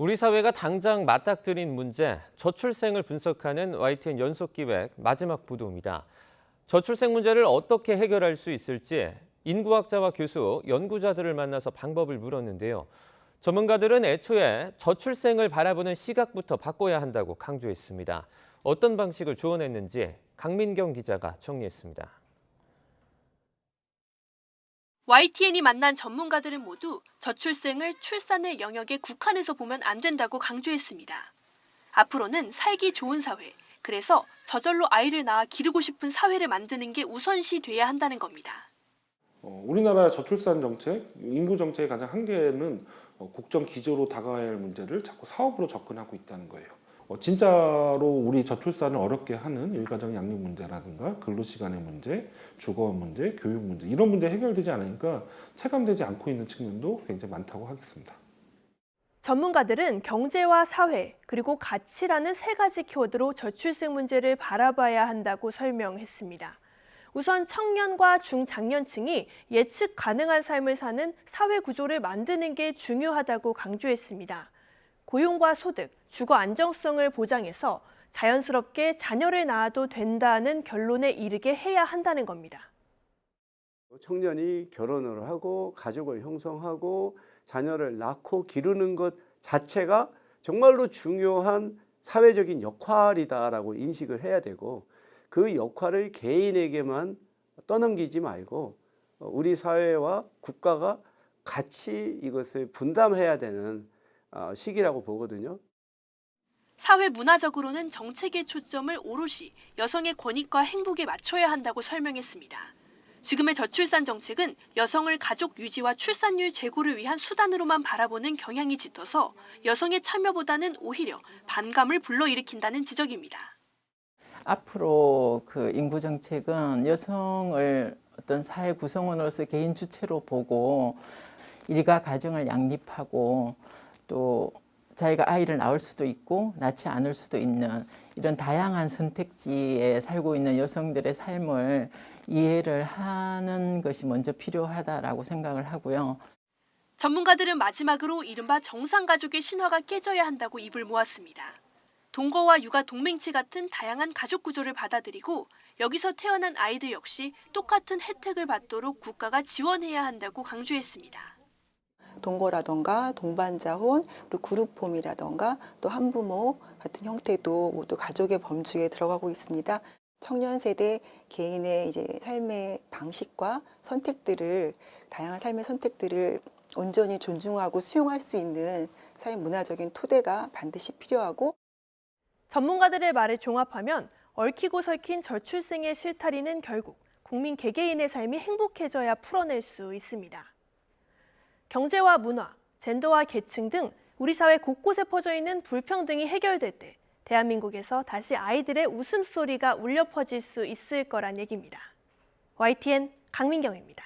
우리 사회가 당장 맞닥뜨린 문제, 저출생을 분석하는 YTN 연속기획 마지막 보도입니다. 저출생 문제를 어떻게 해결할 수 있을지 인구학자와 교수, 연구자들을 만나서 방법을 물었는데요. 전문가들은 애초에 저출생을 바라보는 시각부터 바꿔야 한다고 강조했습니다. 어떤 방식을 조언했는지 강민경 기자가 정리했습니다. YTN이 만난 전문가들은 모두 저출생을 출산의 영역에 국한해서 보면 안 된다고 강조했습니다. 앞으로는 살기 좋은 사회, 그래서 저절로 아이를 낳아 기르고 싶은 사회를 만드는 게 우선시 돼야 한다는 겁니다. 우리나라 저출산 정책, 인구 정책의 가장 한계는 국정 기조로 다가와야 할 문제를 자꾸 사업으로 접근하고 있다는 거예요. 진짜로 우리 저출산을 어렵게 하는 일가정 양육 문제라든가 근로시간의 문제, 주거 문제, 교육 문제 이런 문제 해결되지 않으니까 체감되지 않고 있는 측면도 굉장히 많다고 하겠습니다. 전문가들은 경제와 사회, 그리고 가치라는 세 가지 키워드로 저출생 문제를 바라봐야 한다고 설명했습니다. 우선 청년과 중장년층이 예측 가능한 삶을 사는 사회 구조를 만드는 게 중요하다고 강조했습니다. 고용과 소득, 주거 안정성을 보장해서 자연스럽게 자녀를 낳아도 된다는 결론에 이르게 해야 한다는 겁니다. 청년이 결혼을 하고 가족을 형성하고 자녀를 낳고 기르는 것 자체가 정말로 중요한 사회적인 역할이다라고 인식을 해야 되고, 그 역할을 개인에게만 떠넘기지 말고 우리 사회와 국가가 같이 이것을 분담해야 되는 시기라고 보거든요. 사회 문화적으로는 정책의 초점을 오롯이 여성의 권익과 행복에 맞춰야 한다고 설명했습니다. 지금의 저출산 정책은 여성을 가족 유지와 출산율 제고를 위한 수단으로만 바라보는 경향이 짙어서 여성의 참여보다는 오히려 반감을 불러일으킨다는 지적입니다. 앞으로 그 인구 정책은 여성을 어떤 사회 구성원으로서 개인 주체로 보고 일가 가정을 양립하고 또 자기가 아이를 낳을 수도 있고 낳지 않을 수도 있는 이런 다양한 선택지에 살고 있는 여성들의 삶을 이해를 하는 것이 먼저 필요하다라고 생각을 하고요. 전문가들은 마지막으로 이른바 정상가족의 신화가 깨져야 한다고 입을 모았습니다. 동거와 육아 동맹체 같은 다양한 가족 구조를 받아들이고 여기서 태어난 아이들 역시 똑같은 혜택을 받도록 국가가 지원해야 한다고 강조했습니다. 동거라던가 동반자혼, 그리고 그룹홈이라던가 또 한부모 같은 형태도 모두 가족의 범주에 들어가고 있습니다. 청년 세대 개인의 이제 삶의 방식과 선택들을, 다양한 삶의 선택들을 온전히 존중하고 수용할 수 있는 사회 문화적인 토대가 반드시 필요하고, 전문가들의 말을 종합하면 얽히고 설킨 저출생의 실타리는 결국 국민 개개인의 삶이 행복해져야 풀어낼 수 있습니다. 경제와 문화, 젠더와 계층 등 우리 사회 곳곳에 퍼져 있는 불평등이 해결될 때 대한민국에서 다시 아이들의 웃음소리가 울려 퍼질 수 있을 거란 얘기입니다. YTN 강민경입니다.